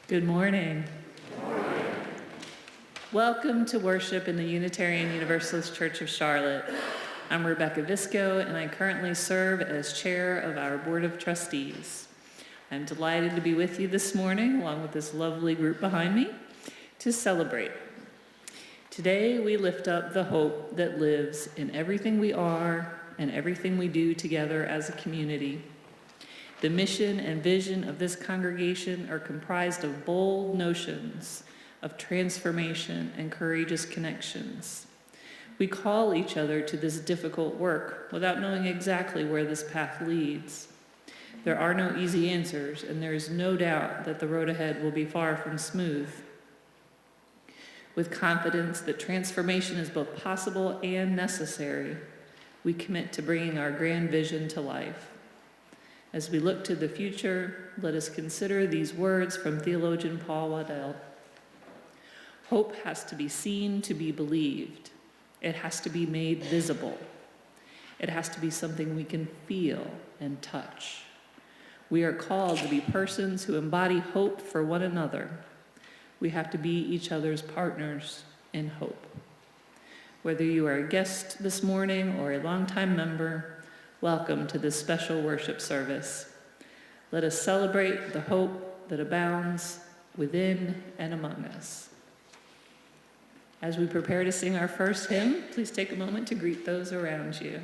Good morning. Welcome to worship in the Unitarian Universalist Church of Charlotte. I'm Rebecca Visco, and I currently serve as chair of our Board of Trustees. I'm delighted to be with you this morning, along with this lovely group behind me, to celebrate. Today, we lift up the hope that lives in everything we are and everything we do together as a community. The mission and vision of this congregation are comprised of bold notions of transformation and courageous connections. We call each other to this difficult work without knowing exactly where this path leads. There are no easy answers, and there is no doubt that the road ahead will be far from smooth. With confidence that transformation is both possible and necessary, we commit to bringing our grand vision to life. As we look to the future, let us consider these words from theologian Paul Waddell. Hope has to be seen to be believed. It has to be made visible. It has to be something we can feel and touch. We are called to be persons who embody hope for one another. We have to be each other's partners in hope. Whether you are a guest this morning or a longtime member, welcome to this special worship service. Let us celebrate the hope that abounds within and among us. As we prepare to sing our first hymn, please take a moment to greet those around you.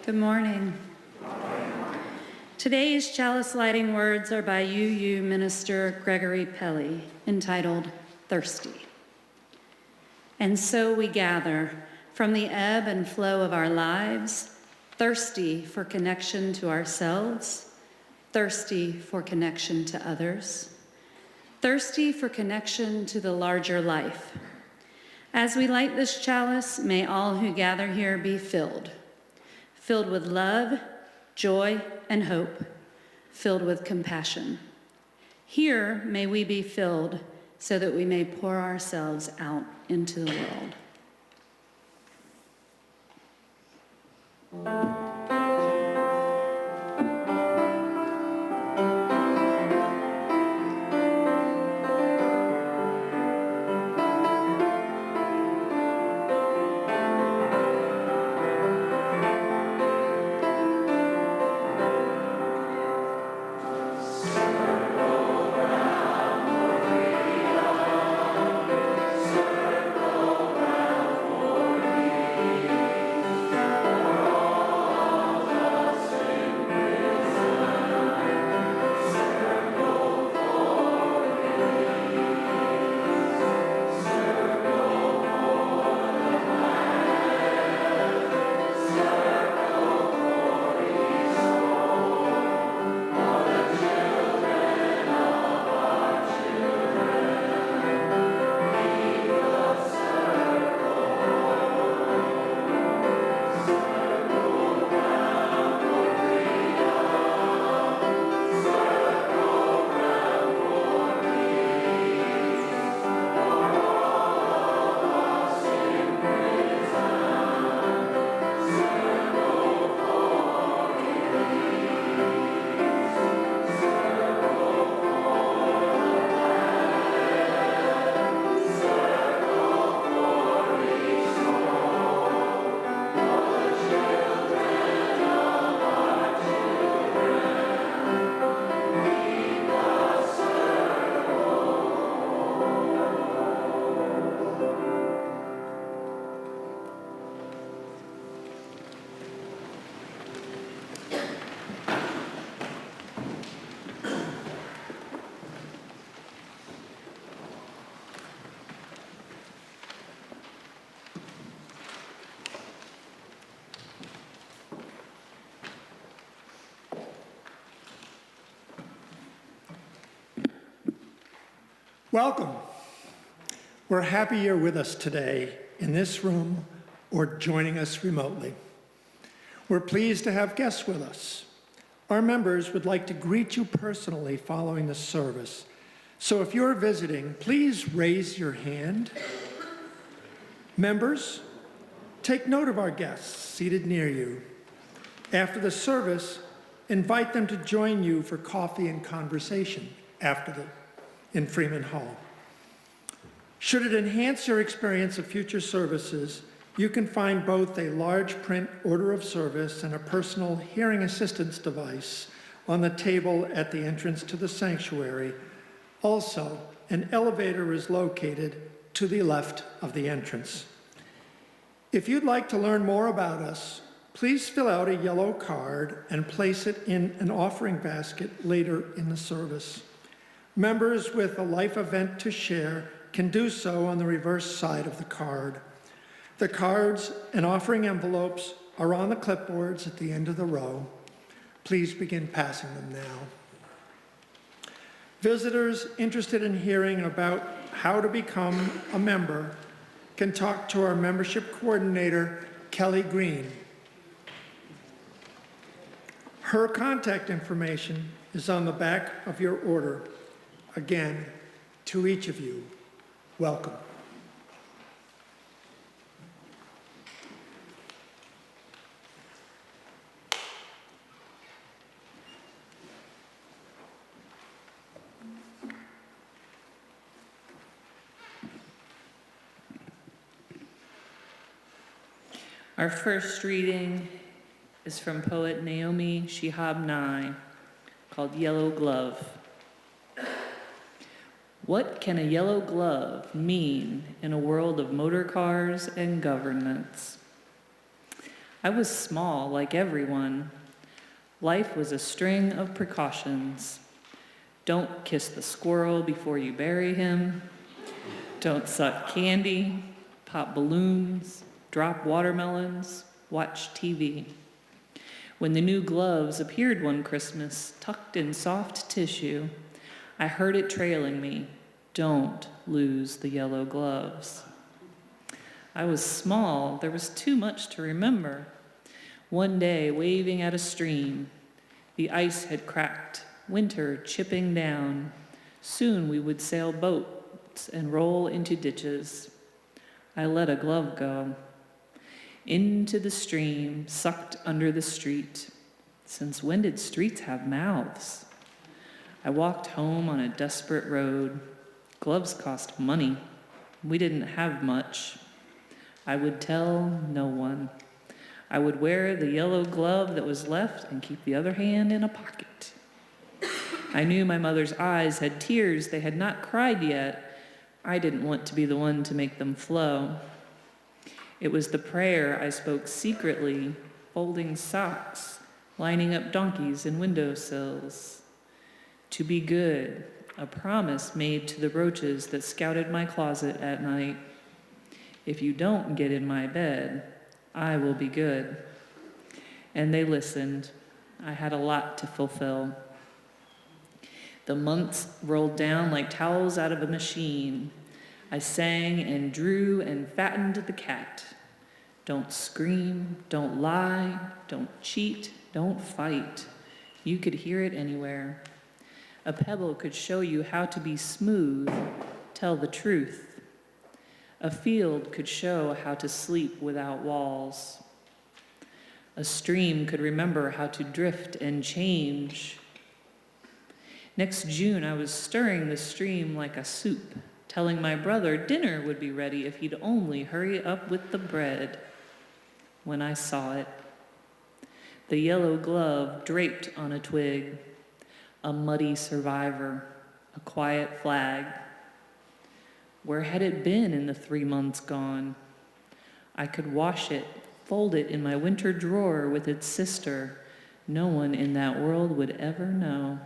Good morning. Today's chalice lighting words are by UU Minister Gregory Pelly, entitled Thirsty. And so we gather from the ebb and flow of our lives, thirsty for connection to ourselves, thirsty for connection to others, thirsty for connection to the larger life. As we light this chalice, may all who gather here be filled with love, joy, and hope, filled with compassion. Here may we be filled so that we may pour ourselves out into the world. Welcome. We're happy you're with us today in this room or joining us remotely. We're pleased to have guests with us. Our members would like to greet you personally following the service. So if you're visiting, please raise your hand. Members, take note of our guests seated near you. After the service, invite them to join you for coffee and conversation in Freeman Hall. Should it enhance your experience of future services, you can find both a large print order of service and a personal hearing assistance device on the table at the entrance to the sanctuary. Also, an elevator is located to the left of the entrance. If you'd like to learn more about us, please fill out a yellow card and place it in an offering basket later in the service. Members with a life event to share can do so on the reverse side of the card. The cards and offering envelopes are on the clipboards at the end of the row. Please begin passing them now. Visitors interested in hearing about how to become a member can talk to our membership coordinator, Kelly Green. Her contact information is on the back of your order. Again, to each of you, welcome. Our first reading is from poet Naomi Shihab Nye, called Yellow Glove. What can a yellow glove mean in a world of motor cars and governments? I was small, like everyone. Life was a string of precautions. Don't kiss the squirrel before you bury him. Don't suck candy, pop balloons, drop watermelons, watch TV. When the new gloves appeared one Christmas, tucked in soft tissue, I heard it trailing me. Don't lose the yellow gloves. I was small. There was too much to remember. One day, waving at a stream, the ice had cracked, winter chipping down. Soon we would sail posts and roll into ditches. I let a glove go. Into the stream, sucked under the street. Since when did streets have mouths? I walked home on a desperate road. Gloves cost money. We didn't have much. I would tell no one. I would wear the yellow glove that was left and keep the other hand in a pocket. I knew my mother's eyes had tears they had not cried yet. I didn't want to be the one to make them flow. It was the prayer I spoke secretly, folding socks, lining up donkeys in windowsills. To be good, a promise made to the roaches that scouted my closet at night. If you don't get in my bed, I will be good. And they listened. I had a lot to fulfill. The months rolled down like towels out of a machine. I sang and drew and fattened the cat. Don't scream, don't lie, don't cheat, don't fight. You could hear it anywhere. A pebble could show you how to be smooth, tell the truth. A field could show how to sleep without walls. A stream could remember how to drift and change. Next June, I was stirring the stream like a soup, telling my brother dinner would be ready if he'd only hurry up with the bread. When I saw it, the yellow glove draped on a twig, a muddy survivor, a quiet flag. Where had it been in the 3 months gone? I could wash it, fold it in my winter drawer with its sister. No one in that world would ever know.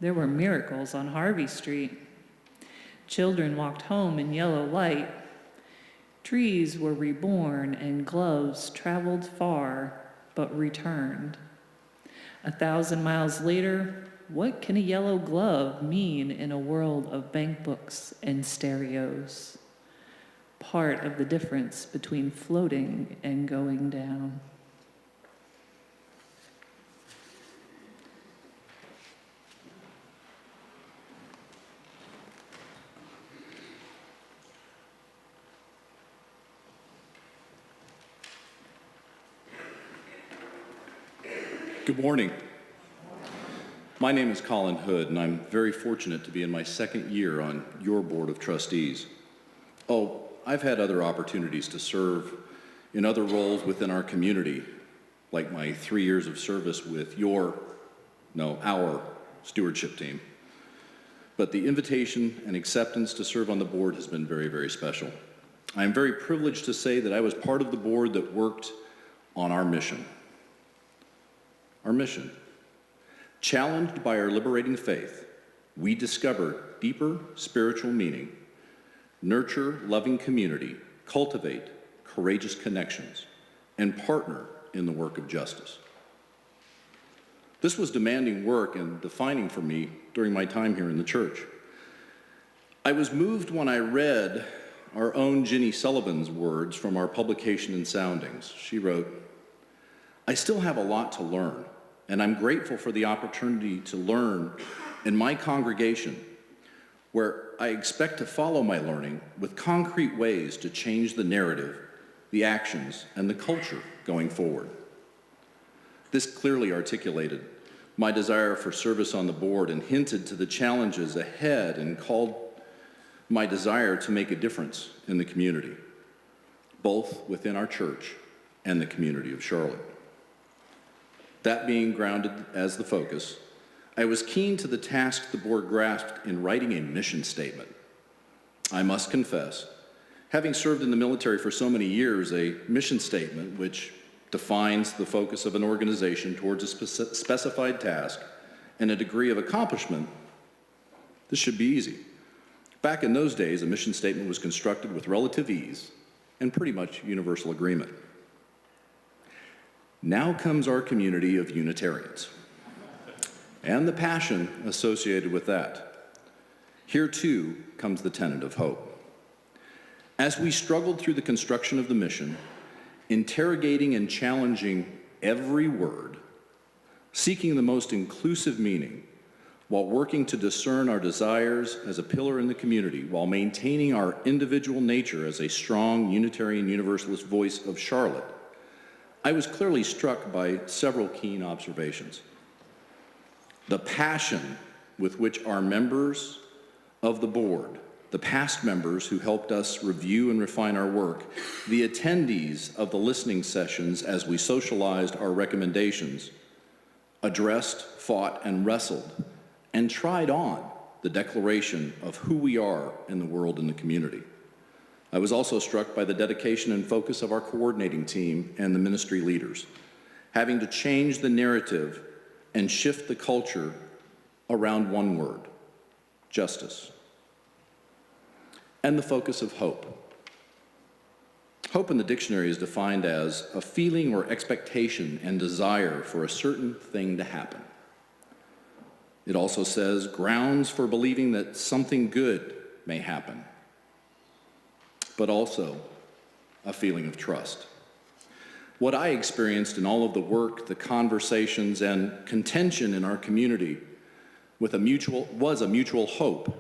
There were miracles on Harvey Street. Children walked home in yellow light. Trees were reborn and gloves traveled far but returned. 1,000 miles later, what can a yellow glove mean in a world of bank books and stereos? Part of the difference between floating and going down. Good morning. My name is Colin Hood, and I'm very fortunate to be in my second year on your Board of Trustees. Oh, I've had other opportunities to serve in other roles within our community, like my 3 years of service with our stewardship team. But the invitation and acceptance to serve on the board has been very, very special. I am very privileged to say that I was part of the board that worked on our mission. Our mission. Challenged by our liberating faith, we discover deeper spiritual meaning, nurture loving community, cultivate courageous connections, and partner in the work of justice. This was demanding work and defining for me during my time here in the church. I was moved when I read our own Ginny Sullivan's words from our publication in Soundings. She wrote, "I still have a lot to learn, and I'm grateful for the opportunity to learn in my congregation, where I expect to follow my learning with concrete ways to change the narrative, the actions, and the culture going forward." This clearly articulated my desire for service on the board and hinted to the challenges ahead and called my desire to make a difference in the community, both within our church and the community of Charlotte. That being grounded as the focus, I was keen to the task the board grasped in writing a mission statement. I must confess, having served in the military for so many years, a mission statement which defines the focus of an organization towards a specified task and a degree of accomplishment, this should be easy. Back in those days, a mission statement was constructed with relative ease and pretty much universal agreement. Now comes our community of Unitarians and the passion associated with that. Here too comes the tenet of hope. As we struggled through the construction of the mission, interrogating and challenging every word, seeking the most inclusive meaning, while working to discern our desires as a pillar in the community, while maintaining our individual nature as a strong Unitarian Universalist voice of Charlotte, I was clearly struck by several keen observations. The passion with which our members of the board, the past members who helped us review and refine our work, the attendees of the listening sessions as we socialized our recommendations, addressed, fought, and wrestled, and tried on the declaration of who we are in the world and the community. I was also struck by the dedication and focus of our coordinating team and the ministry leaders, having to change the narrative and shift the culture around one word: justice. And the focus of hope. Hope in the dictionary is defined as a feeling or expectation and desire for a certain thing to happen. It also says grounds for believing that something good may happen, but also a feeling of trust. What I experienced in all of the work, the conversations, and contention in our community was a mutual hope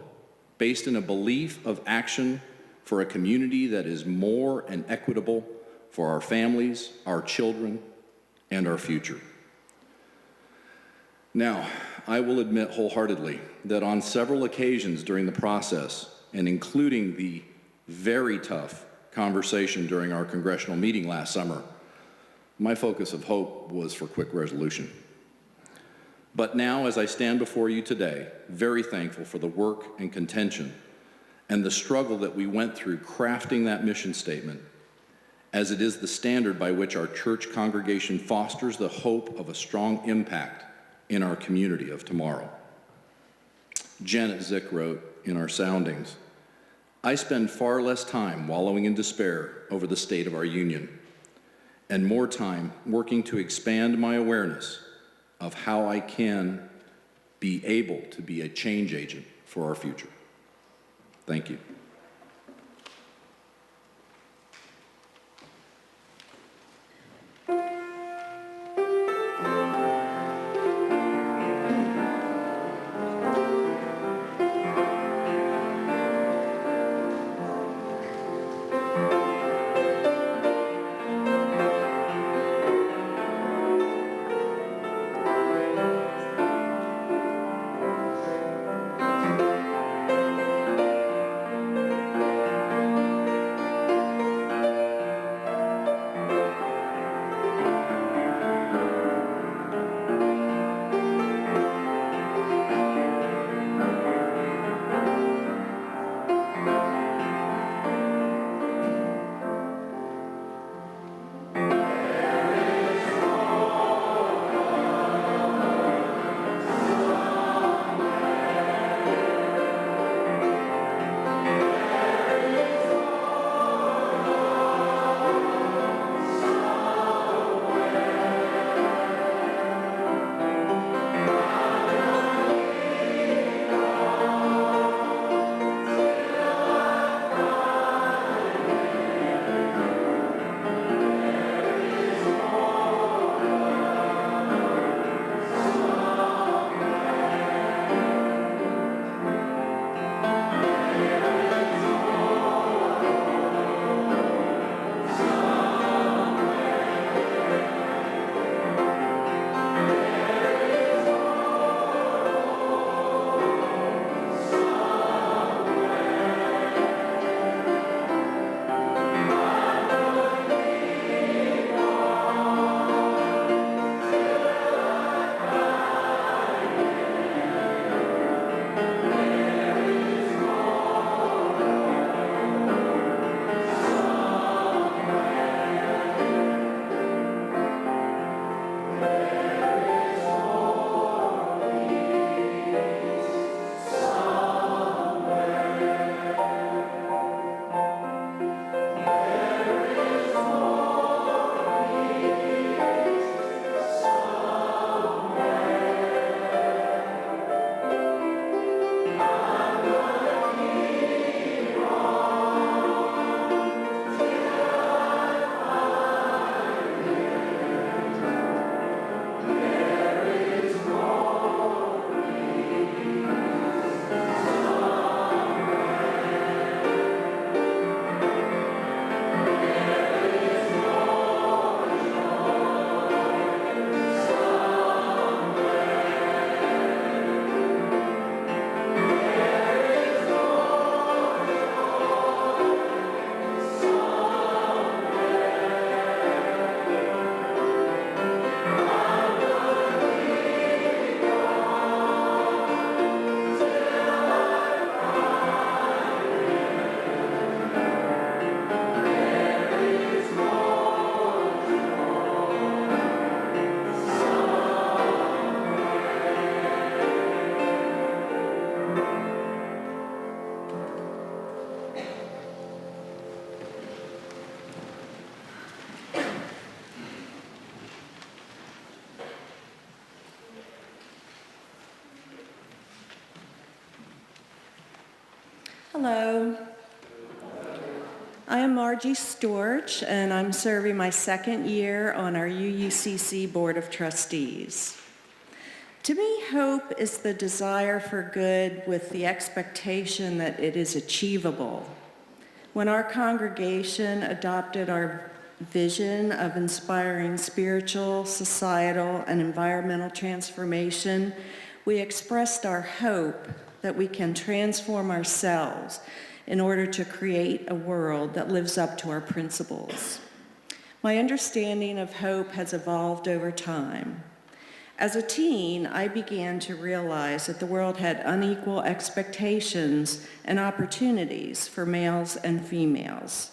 based in a belief of action for a community that is more and equitable for our families, our children, and our future. Now, I will admit wholeheartedly that on several occasions during the process, and including the very tough conversation during our congressional meeting last summer, my focus of hope was for quick resolution. But now, as I stand before you today, very thankful for the work and contention and the struggle that we went through crafting that mission statement, as it is the standard by which our church congregation fosters the hope of a strong impact in our community of tomorrow. Janet Zick wrote in our soundings, "I spend far less time wallowing in despair over the state of our union, and more time working to expand my awareness of how I can be able to be a change agent for our future." Thank you. Hello. I am Margie Storch, and I'm serving my second year on our UUCC Board of Trustees. To me, hope is the desire for good with the expectation that it is achievable. When our congregation adopted our vision of inspiring spiritual, societal, and environmental transformation, we expressed our hope that we can transform ourselves in order to create a world that lives up to our principles. My understanding of hope has evolved over time. As a teen, I began to realize that the world had unequal expectations and opportunities for males and females.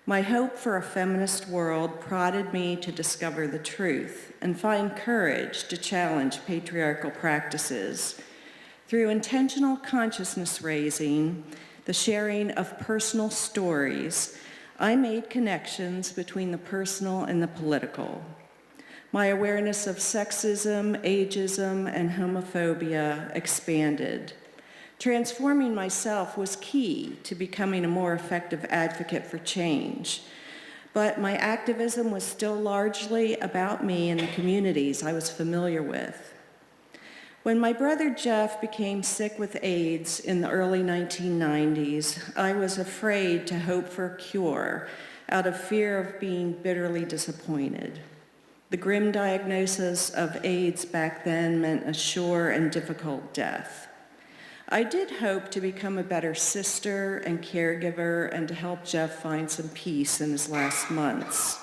My hope for a feminist world prodded me to discover the truth and find courage to challenge patriarchal practices. Through intentional consciousness raising, the sharing of personal stories, I made connections between the personal and the political. My awareness of sexism, ageism, and homophobia expanded. Transforming myself was key to becoming a more effective advocate for change. But my activism was still largely about me and the communities I was familiar with. When my brother Jeff became sick with AIDS in the early 1990s, I was afraid to hope for a cure out of fear of being bitterly disappointed. The grim diagnosis of AIDS back then meant a sure and difficult death. I did hope to become a better sister and caregiver and to help Jeff find some peace in his last months.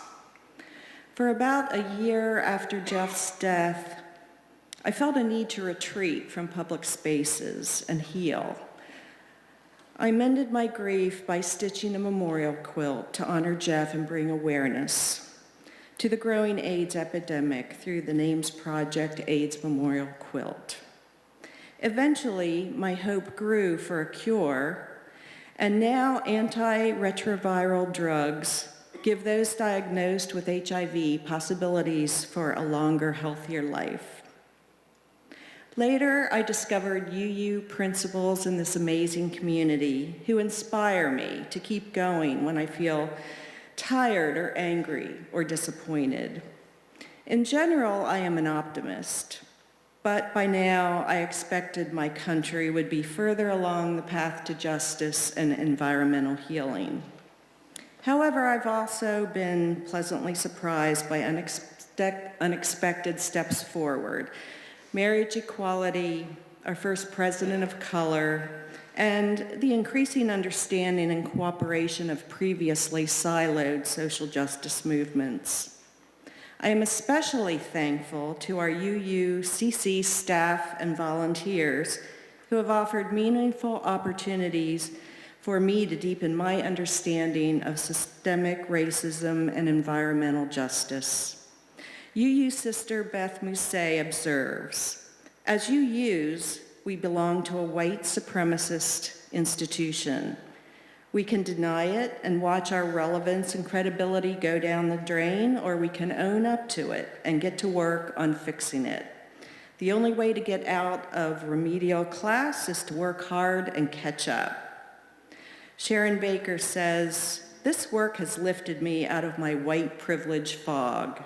For about a year after Jeff's death, I felt a need to retreat from public spaces and heal. I mended my grief by stitching a memorial quilt to honor Jeff and bring awareness to the growing AIDS epidemic through the Names Project AIDS Memorial Quilt. Eventually, my hope grew for a cure, and now antiretroviral drugs give those diagnosed with HIV possibilities for a longer, healthier life. Later, I discovered UU principals in this amazing community who inspire me to keep going when I feel tired or angry or disappointed. In general, I am an optimist, but by now I expected my country would be further along the path to justice and environmental healing. However, I've also been pleasantly surprised by unexpected steps forward. Marriage equality, our first president of color, and the increasing understanding and cooperation of previously siloed social justice movements. I am especially thankful to our UUCC staff and volunteers who have offered meaningful opportunities for me to deepen my understanding of systemic racism and environmental justice. UU Sister Beth Musset observes, as UUs, we belong to a white supremacist institution. We can deny it and watch our relevance and credibility go down the drain, or we can own up to it and get to work on fixing it. The only way to get out of remedial class is to work hard and catch up. Sharon Baker says, this work has lifted me out of my white privilege fog.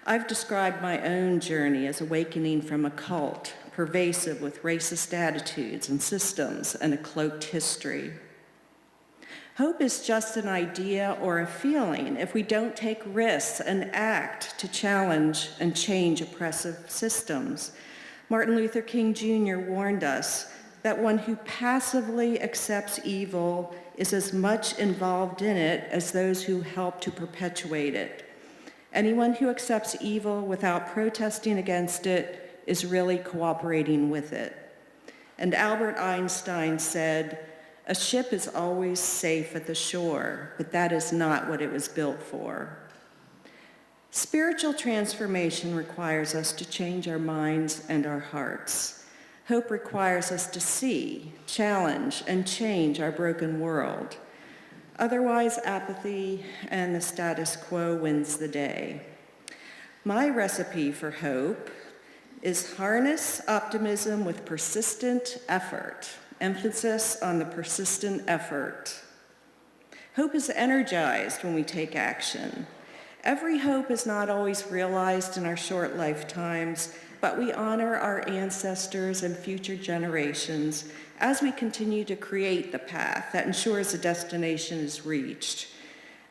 I've described my own journey as awakening from a cult, pervasive with racist attitudes and systems and a cloaked history. Hope is just an idea or a feeling if we don't take risks and act to challenge and change oppressive systems. Martin Luther King Jr. warned us that one who passively accepts evil is as much involved in it as those who help to perpetuate it. Anyone who accepts evil without protesting against it is really cooperating with it. And Albert Einstein said, a ship is always safe at the shore, but that is not what it was built for. Spiritual transformation requires us to change our minds and our hearts. Hope requires us to see, challenge, and change our broken world. Otherwise, apathy and the status quo wins the day. My recipe for hope is harness optimism with persistent effort emphasis on the persistent effort. Hope is energized when we take action. Every hope is not always realized in our short lifetimes, but we honor our ancestors and future generations as we continue to create the path that ensures the destination is reached.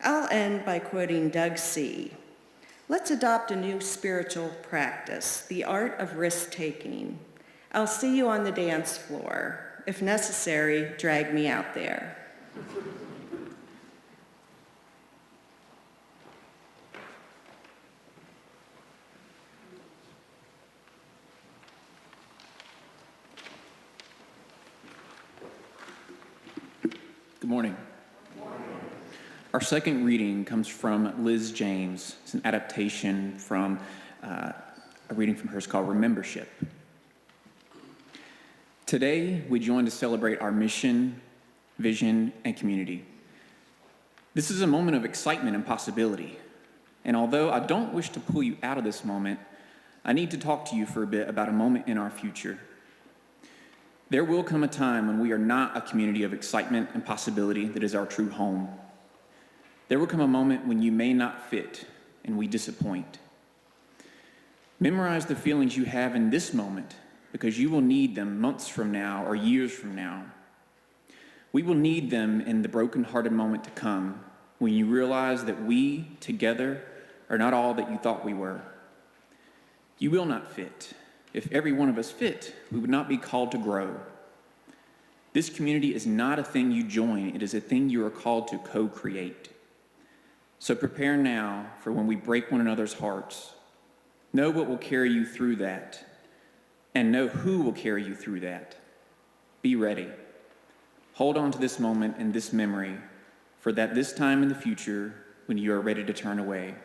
I'll end by quoting Doug C. Let's adopt a new spiritual practice, the art of risk-taking. I'll see you on the dance floor. If necessary, drag me out there. Good morning. Our second reading comes from Liz James. It's an adaptation from a reading from hers called Remembership. Today, we join to celebrate our mission, vision, and community. This is a moment of excitement and possibility. And although I don't wish to pull you out of this moment, I need to talk to you for a bit about a moment in our future. There will come a time when we are not a community of excitement and possibility that is our true home. There will come a moment when you may not fit and we disappoint. Memorize the feelings you have in this moment because you will need them months from now or years from now. We will need them in the broken-hearted moment to come when you realize that we, together, are not all that you thought we were. You will not fit. If every one of us fit, we would not be called to grow. This community is not a thing you join, it is a thing you are called to co-create. So prepare now for when we break one another's hearts. Know what will carry you through that, and know who will carry you through that. Be ready. Hold on to this moment and this memory, for that this time in the future, when you are ready to turn away.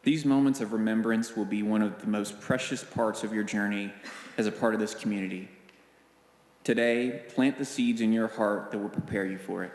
These moments of remembrance will be one of the most precious parts of your journey as a part of this community. Today, plant the seeds in your heart that will prepare you for it.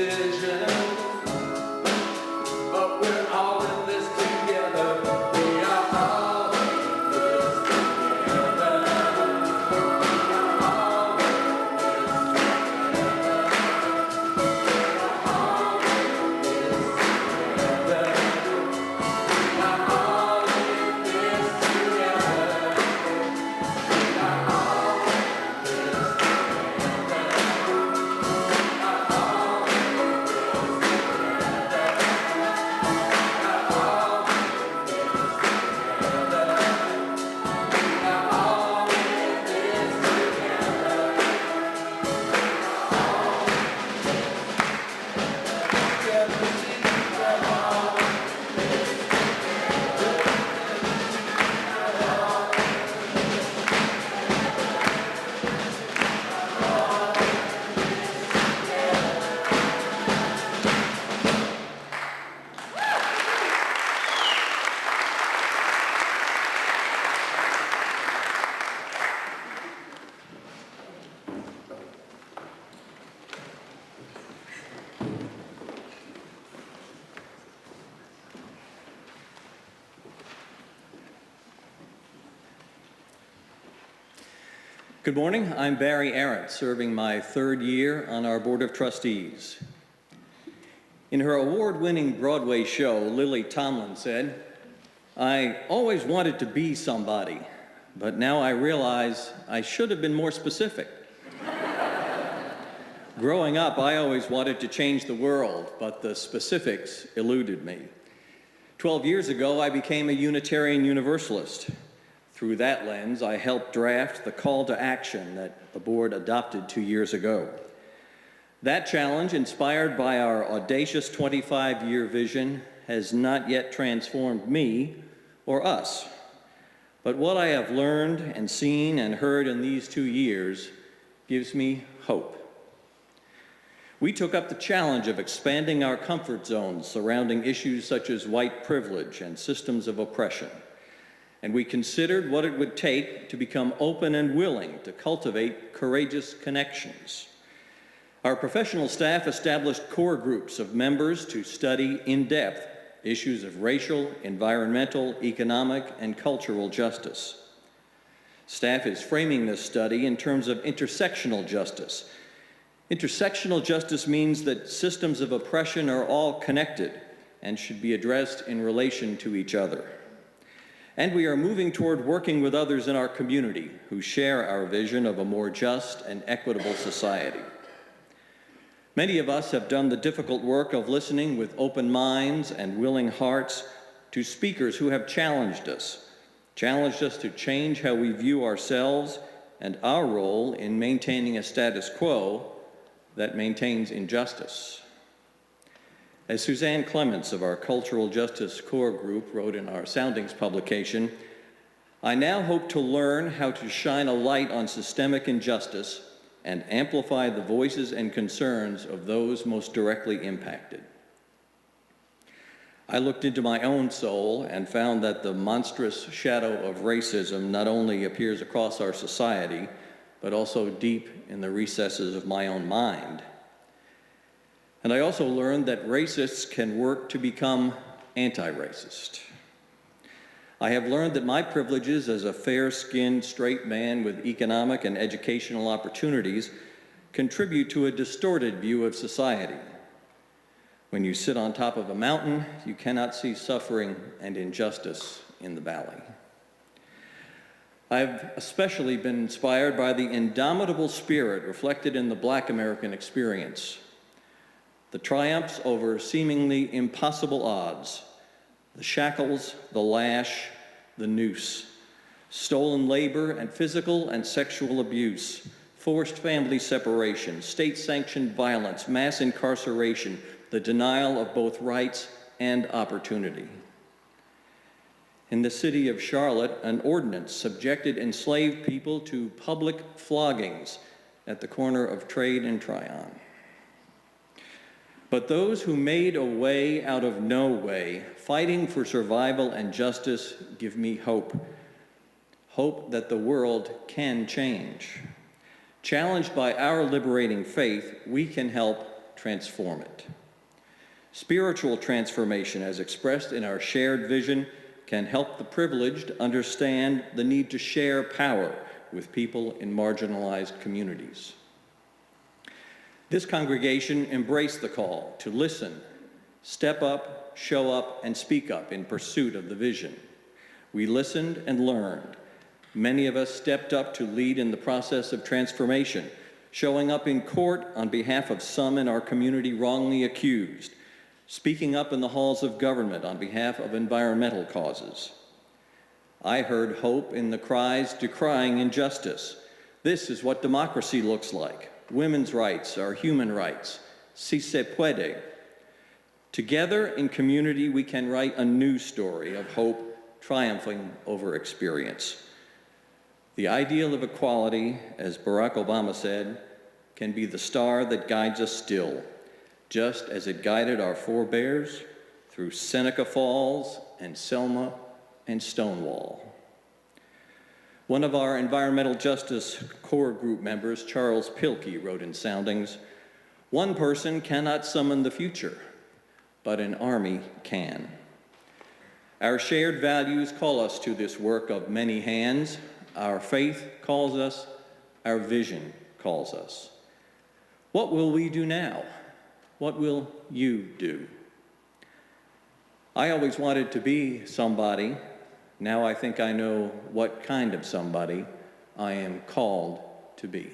decision, but we're all in this together. We are all in this together. We are all in this together. We are all in this together. Good morning. I'm Barry Arendt, serving my third year on our Board of Trustees. In her award-winning Broadway show, Lily Tomlin said, "I always wanted to be somebody, but now I realize I should have been more specific." Growing up, I always wanted to change the world, but the specifics eluded me. 12 years ago, I became a Unitarian Universalist. Through that lens, I helped draft the call to action that the board adopted 2 years ago. That challenge, inspired by our audacious 25-year vision, has not yet transformed me or us. But what I have learned and seen and heard in these 2 years gives me hope. We took up the challenge of expanding our comfort zones surrounding issues such as white privilege and systems of oppression. And we considered what it would take to become open and willing to cultivate courageous connections. Our professional staff established core groups of members to study in depth issues of racial, environmental, economic, and cultural justice. Staff is framing this study in terms of intersectional justice. Intersectional justice means that systems of oppression are all connected and should be addressed in relation to each other. And we are moving toward working with others in our community who share our vision of a more just and equitable society. Many of us have done the difficult work of listening with open minds and willing hearts to speakers who have challenged us to change how we view ourselves and our role in maintaining a status quo that maintains injustice. As Suzanne Clements of our Cultural Justice Core Group wrote in our Soundings publication, "I now hope to learn how to shine a light on systemic injustice and amplify the voices and concerns of those most directly impacted." I looked into my own soul and found that the monstrous shadow of racism not only appears across our society, but also deep in the recesses of my own mind. And I also learned that racists can work to become anti-racist. I have learned that my privileges as a fair-skinned straight man with economic and educational opportunities contribute to a distorted view of society. When you sit on top of a mountain, you cannot see suffering and injustice in the valley. I've especially been inspired by the indomitable spirit reflected in the Black American experience. The triumphs over seemingly impossible odds, the shackles, the lash, the noose, stolen labor and physical and sexual abuse, forced family separation, state-sanctioned violence, mass incarceration, the denial of both rights and opportunity. In the city of Charlotte, an ordinance subjected enslaved people to public floggings at the corner of Trade and Tryon. But those who made a way out of no way, fighting for survival and justice, give me hope. Hope that the world can change. Challenged by our liberating faith, we can help transform it. Spiritual transformation, as expressed in our shared vision, can help the privileged understand the need to share power with people in marginalized communities. This congregation embraced the call to listen, step up, show up, and speak up in pursuit of the vision. We listened and learned. Many of us stepped up to lead in the process of transformation, showing up in court on behalf of some in our community wrongly accused, speaking up in the halls of government on behalf of environmental causes. I heard hope in the cries decrying injustice. This is what democracy looks like. Women's rights are human rights. Si se puede. Together in community, we can write a new story of hope triumphing over experience. The ideal of equality, as Barack Obama said, can be the star that guides us still, just as it guided our forebears through Seneca Falls and Selma and Stonewall. One of our environmental justice core group members, Charles Pilkey, wrote in Soundings, "One person cannot summon the future, but an army can." Our shared values call us to this work of many hands. Our faith calls us, our vision calls us. What will we do now? What will you do? I always wanted to be somebody. Now I think I know what kind of somebody I am called to be.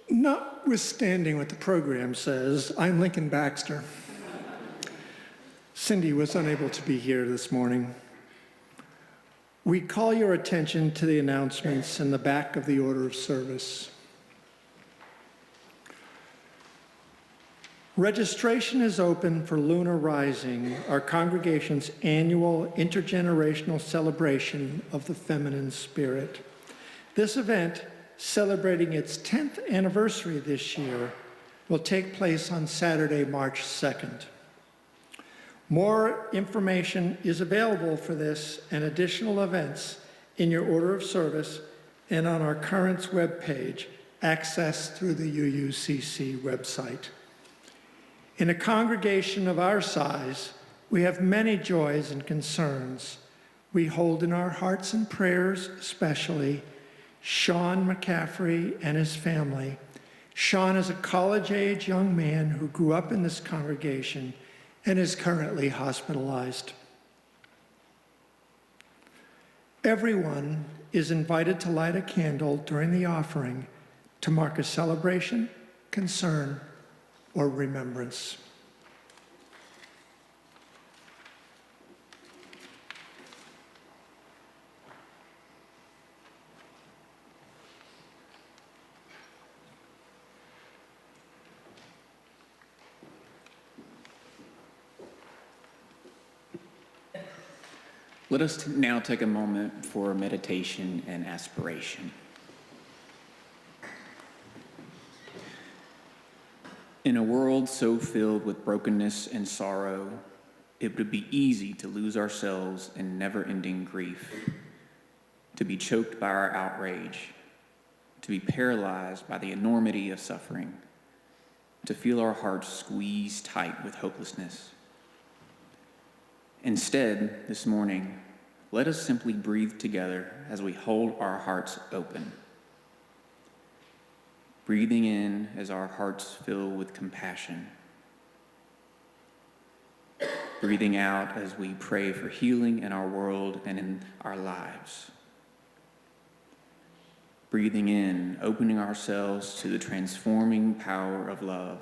Notwithstanding what the program says, I'm Lincoln Baxter. Cindy was unable to be here this morning. We call your attention to the announcements in the back of the order of service. Registration is open for Lunar Rising, our congregation's annual intergenerational celebration of the feminine spirit. This event, celebrating its 10th anniversary this year, will take place on Saturday, March 2nd. More information is available for this and additional events in your order of service and on our Currents webpage, accessed through the UUCC website. In a congregation of our size, we have many joys and concerns. We hold in our hearts and prayers, especially Sean McCaffrey and his family. Sean is a college-age young man who grew up in this congregation and is currently hospitalized. Everyone is invited to light a candle during the offering to mark a celebration, concern, or remembrance. Let us now take a moment for meditation and aspiration. In a world so filled with brokenness and sorrow, it would be easy to lose ourselves in never-ending grief, to be choked by our outrage, to be paralyzed by the enormity of suffering, to feel our hearts squeezed tight with hopelessness. Instead, this morning, let us simply breathe together as we hold our hearts open. Breathing in as our hearts fill with compassion. Breathing out as we pray for healing in our world and in our lives. Breathing in, opening ourselves to the transforming power of love.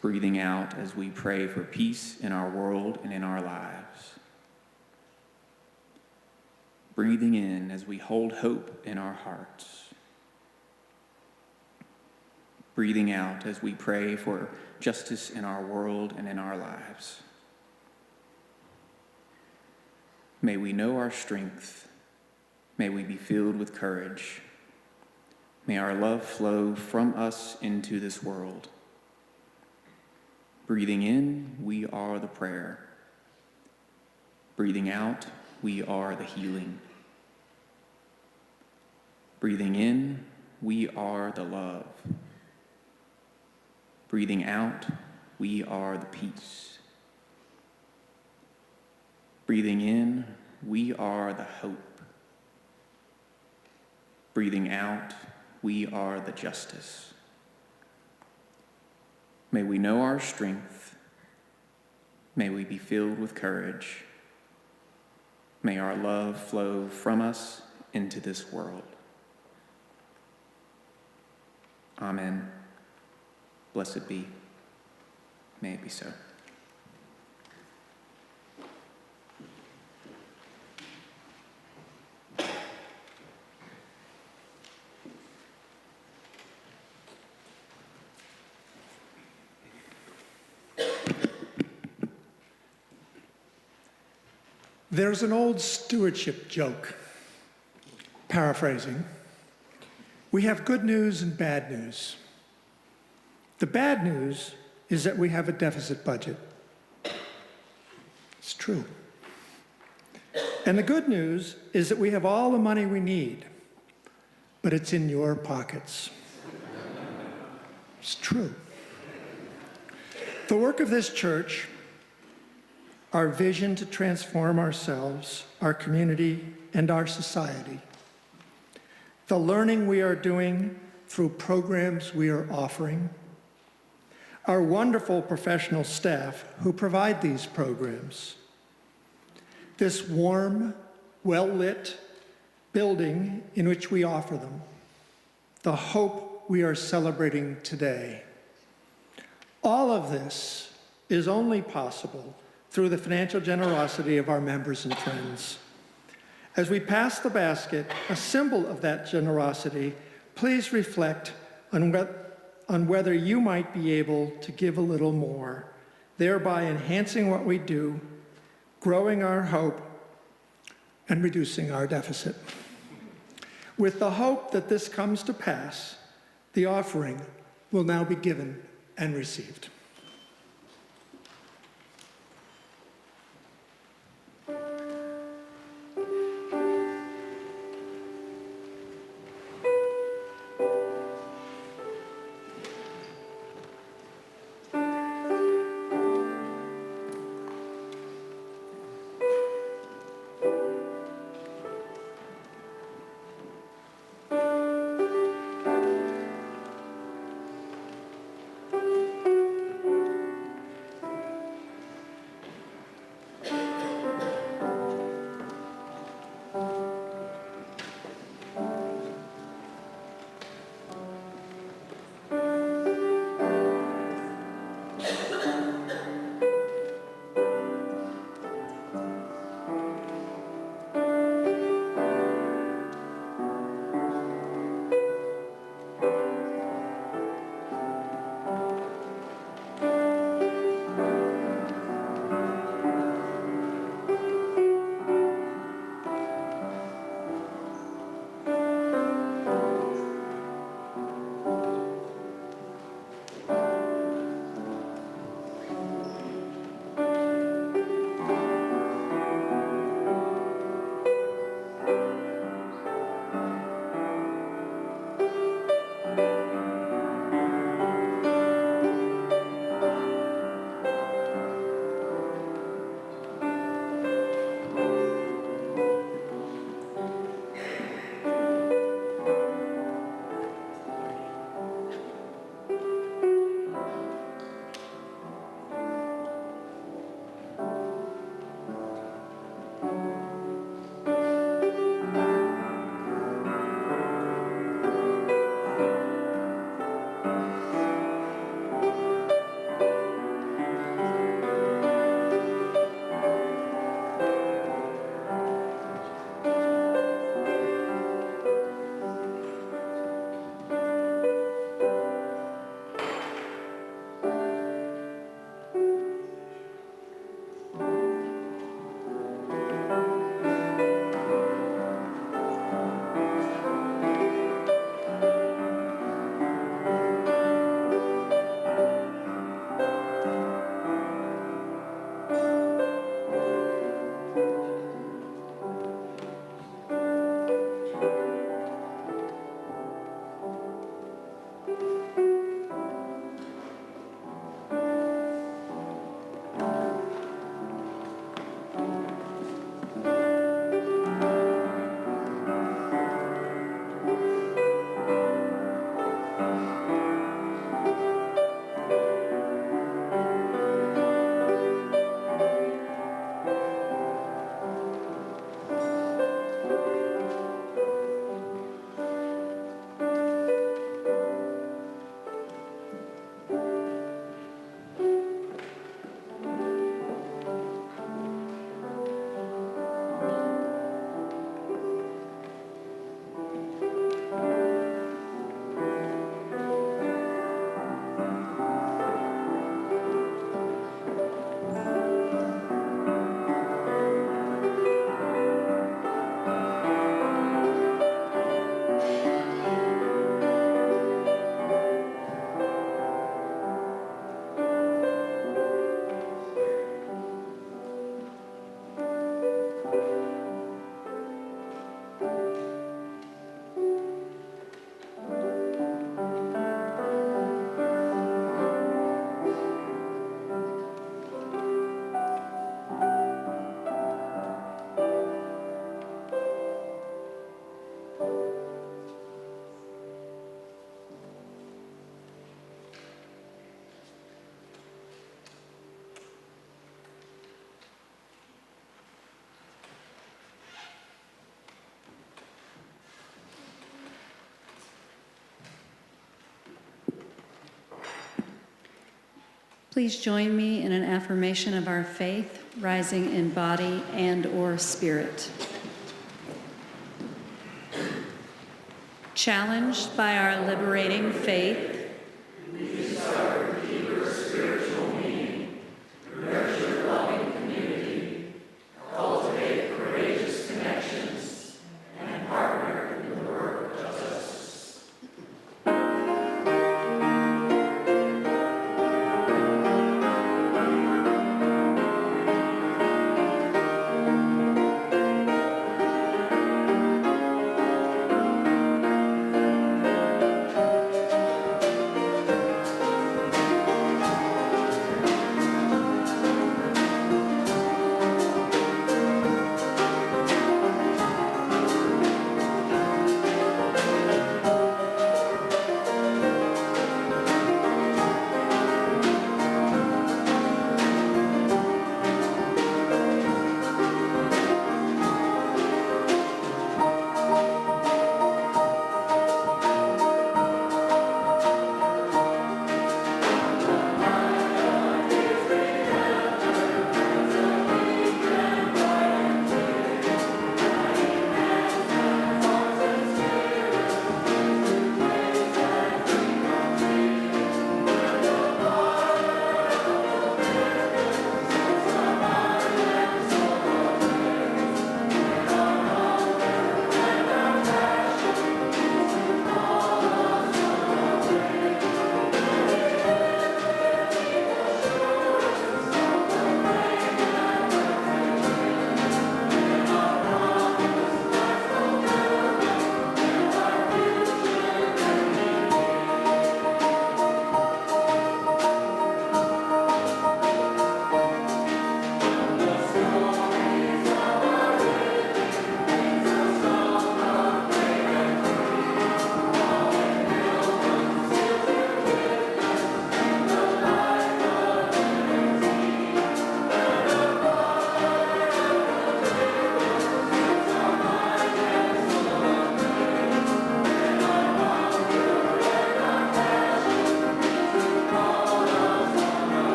Breathing out as we pray for peace in our world and in our lives. Breathing in as we hold hope in our hearts. Breathing out as we pray for justice in our world and in our lives. May we know our strength. May we be filled with courage. May our love flow from us into this world. Breathing in, we are the prayer. Breathing out, we are the healing. Breathing in, we are the love. Breathing out, we are the peace. Breathing in, we are the hope. Breathing out, we are the justice. May we know our strength. May we be filled with courage. May our love flow from us into this world. Amen. Blessed be. May it be so. There's an old stewardship joke, paraphrasing. We have good news and bad news. The bad news is that we have a deficit budget. It's true. And the good news is that we have all the money we need, but it's in your pockets. It's true. The work of this church, our vision to transform ourselves, our community, and our society, the learning we are doing through programs we are offering, our wonderful professional staff who provide these programs, this warm, well-lit building in which we offer them, the hope we are celebrating today. All of this is only possible through the financial generosity of our members and friends. As we pass the basket, a symbol of that generosity, please reflect on whether you might be able to give a little more, thereby enhancing what we do, growing our hope, and reducing our deficit. With the hope that this comes to pass, the offering will now be given and received. Please join me in an affirmation of our faith, rising in body and/or spirit. Challenged by our liberating faith,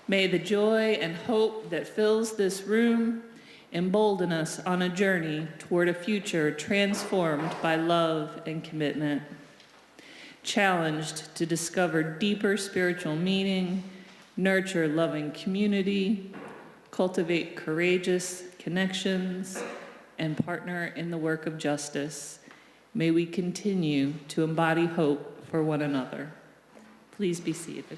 may the joy and hope that fills this room embolden us on a journey toward a future transformed by love and commitment, challenged to discover deeper spiritual meaning, nurture loving community, cultivate courageous connections, and partner in the work of justice. May we continue to embody hope for one another. Please be seated.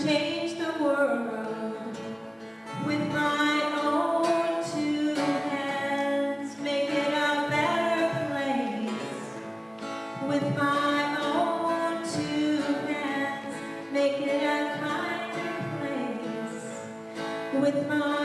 Change the world with my own two hands, make it a better place. With my own two hands, make it a kinder place. With my